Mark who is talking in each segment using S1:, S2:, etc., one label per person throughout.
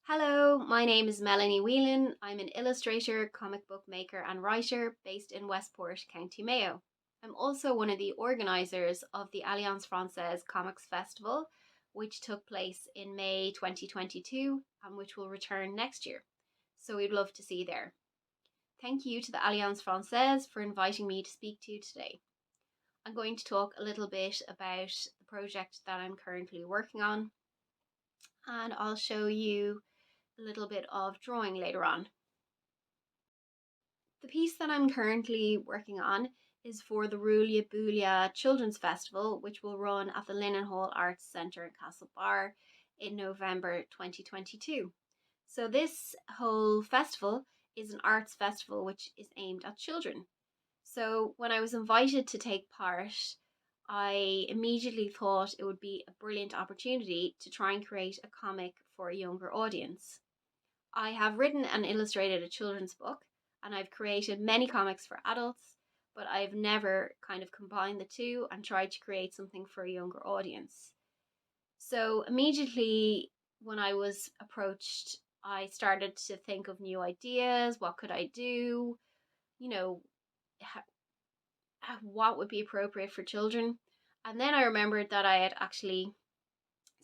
S1: Hello, my name is Melanie Whelan. I'm an illustrator, comic book maker, and writer based in Westport, County Mayo. I'm also one of the organisers of the Alliance Francaise Comics Festival, which took place in May 2022 and which will return next year. So we'd love to see you there. Thank you to the Alliance Francaise for inviting me to speak to you today. I'm going to talk a little bit about the project that I'm currently working on, and I'll show you a little bit of drawing later on. The piece that I'm currently working on is for the Rulia Boolia Children's Festival, which will run at the Linen Hall Arts Centre in Castlebar in November 2022. So this whole festival is an arts festival which is aimed at children. So when I was invited to take part, I immediately thought it would be a brilliant opportunity to try and create a comic for a younger audience. I have written and illustrated a children's book, and I've created many comics for adults, but I've never kind of combined the two and tried to create something for a younger audience. So immediately when I was approached, I started to think of new ideas. What could I do? You know, what would be appropriate for children? And then I remembered that I had actually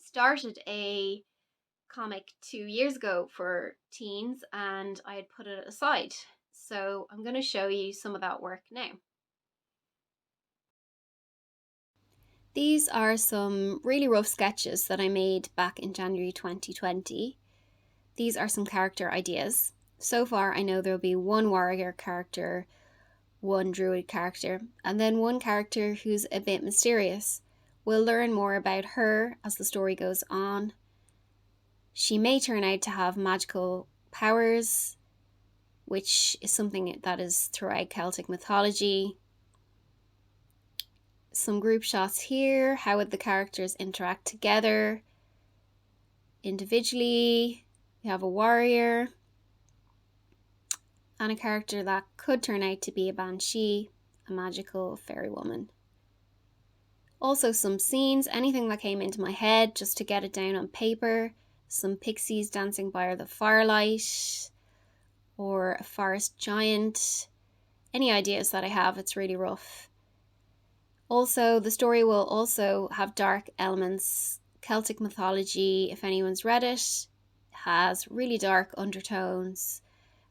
S1: started a comic 2 years ago for teens and I had put it aside. So I'm going to show you some of that work now. These are some really rough sketches that I made back in January 2020. These are some character ideas. So far I know there'll be one warrior character, one druid character, and then one character who's a bit mysterious. We'll learn more about her as the story goes on. She may turn out to have magical powers, which is something that is throughout Celtic mythology. Some group shots here. How would the characters interact together? Individually, we have a warrior and a character that could turn out to be a banshee, a magical fairy woman. Also some scenes, anything that came into my head just to get it down on paper. Some pixies dancing by the firelight, or a forest giant. Any ideas that I have, it's really rough. Also, the story will also have dark elements. Celtic mythology, if anyone's read it, has really dark undertones,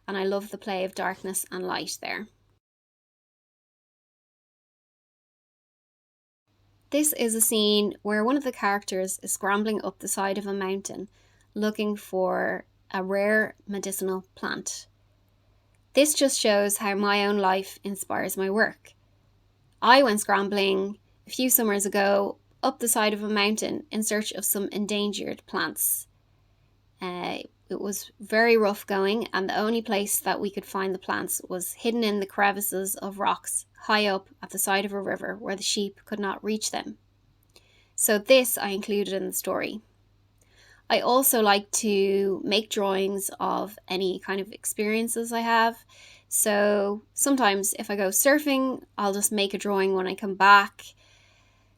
S1: and I love the play of darkness and light there. This is a scene where one of the characters is scrambling up the side of a mountain looking for a rare medicinal plant. This just shows how my own life inspires my work. I went scrambling a few summers ago up the side of a mountain in search of some endangered plants. It was very rough going, and the only place that we could find the plants was hidden in the crevices of rocks high up at the side of a river where the sheep could not reach them. So this I included in the story. I also like to make drawings of any kind of experiences I have. So sometimes if I go surfing, I'll just make a drawing when I come back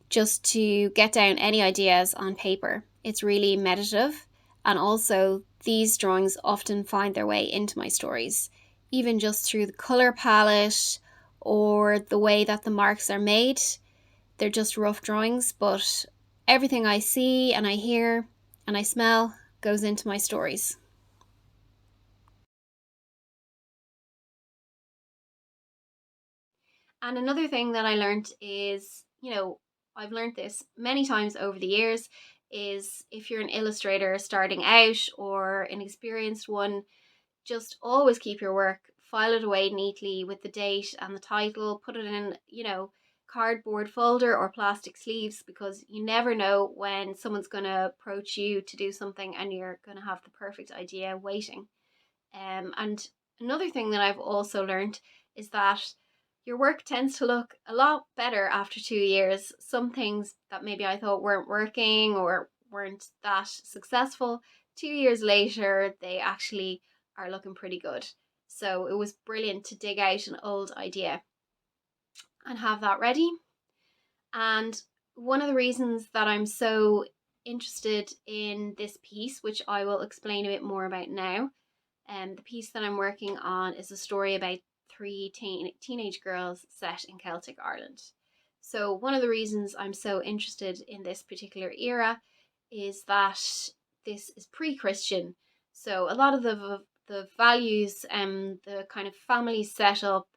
S1: just to get down any ideas on paper. It's really meditative, and also these drawings often find their way into my stories, even just through the colour palette or the way that the marks are made. They're just rough drawings, but everything I see and I hear and I smell goes into my stories. And another thing that I learned is, I've learned this many times over the years, is if you're an illustrator starting out or an experienced one, just always keep your work, file it away neatly with the date and the title, put it in, cardboard folder or plastic sleeves, because you never know when someone's going to approach you to do something and you're going to have the perfect idea waiting. And another thing that I've also learned is that your work tends to look a lot better after 2 years. Some things that maybe I thought weren't working or weren't that successful, 2 years later, they actually are looking pretty good. So it was brilliant to dig out an old idea and have that ready. And one of the reasons that I'm so interested in this piece, which I will explain a bit more about now. The piece that I'm working on is a story about three teenage girls set in Celtic Ireland. So one of the reasons I'm so interested in this particular era is that this is pre-Christian. So a lot of the values and the kind of family setup,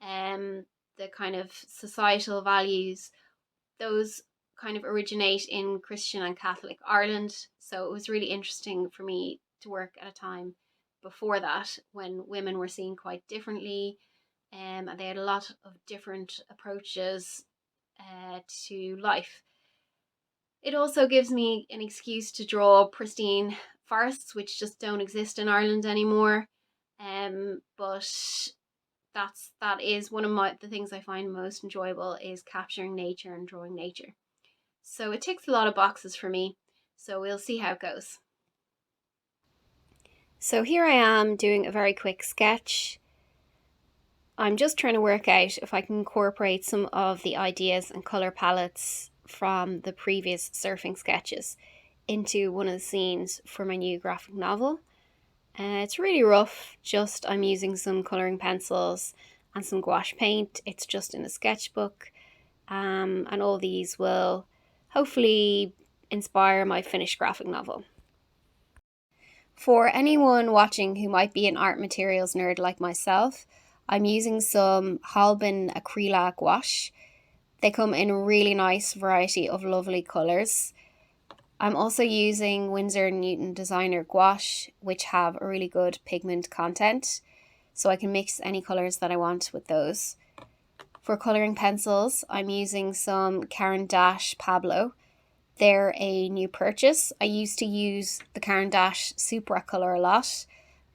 S1: the kind of societal values, those kind of originate in Christian and Catholic Ireland. So it was really interesting for me to work at a time before that when women were seen quite differently, and they had a lot of different approaches to life. It also gives me an excuse to draw pristine forests, which just don't exist in Ireland anymore. But that is one of the things I find most enjoyable is capturing nature and drawing nature. So it ticks a lot of boxes for me. So we'll see how it goes. So here I am doing a very quick sketch. I'm just trying to work out if I can incorporate some of the ideas and colour palettes from the previous surfing sketches into one of the scenes for my new graphic novel. It's really rough, just I'm using some colouring pencils and some gouache paint. It's just in a sketchbook, and all these will hopefully inspire my finished graphic novel. For anyone watching who might be an art materials nerd like myself, I'm using some Holbein acrylic gouache. They come in a really nice variety of lovely colours. I'm also using Winsor & Newton designer gouache, which have a really good pigment content, so I can mix any colours that I want with those. For colouring pencils, I'm using some Caran d'Ache Pablo. They're a new purchase. I used to use the Caran d'Ache Supra colour a lot,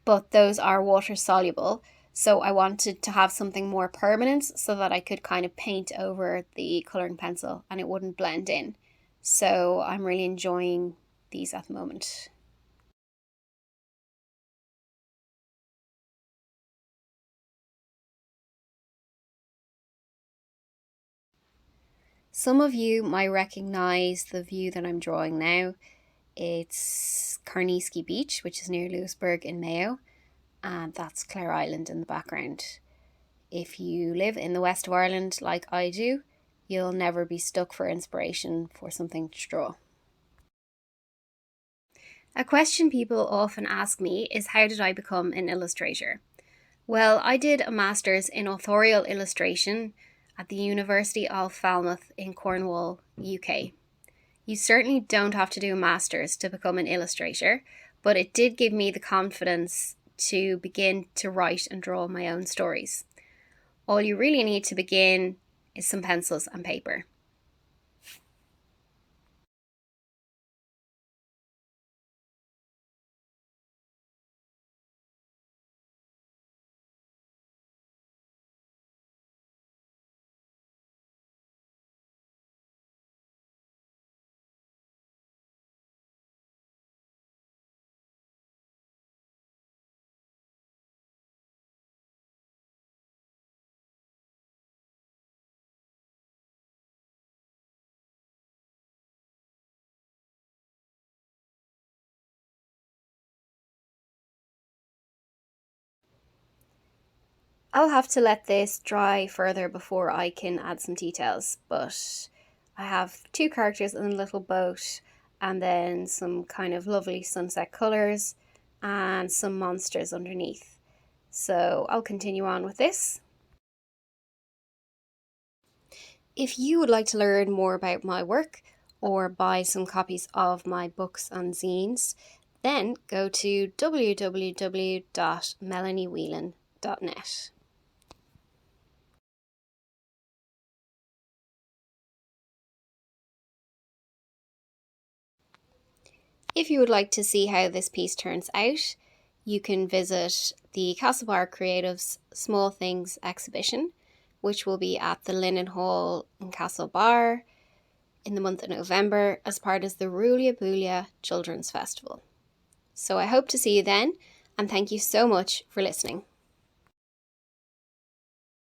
S1: but those are water soluble, so I wanted to have something more permanent so that I could kind of paint over the colouring pencil and it wouldn't blend in. So I'm really enjoying these at the moment. Some of you might recognise the view that I'm drawing now. It's Carnegie Beach, which is near Lewisburg in Mayo, and that's Clare Island in the background. If you live in the west of Ireland like I do, you'll never be stuck for inspiration for something to draw. A question people often ask me is, how did I become an illustrator? Well, I did a master's in authorial illustration at the University of Falmouth in Cornwall, UK. You certainly don't have to do a master's to become an illustrator, but it did give me the confidence to begin to write and draw my own stories. All you really need to begin is some pencils and paper. I'll have to let this dry further before I can add some details, but I have two characters in a little boat and then some kind of lovely sunset colours and some monsters underneath. So I'll continue on with this. If you would like to learn more about my work or buy some copies of my books and zines, then go to www.melaniewhelan.net. If you would like to see how this piece turns out, you can visit the Castlebar Creatives Small Things exhibition, which will be at the Linen Hall in Castlebar in the month of November as part of the Rulia Boolia Children's Festival. So I hope to see you then, and thank you so much for listening.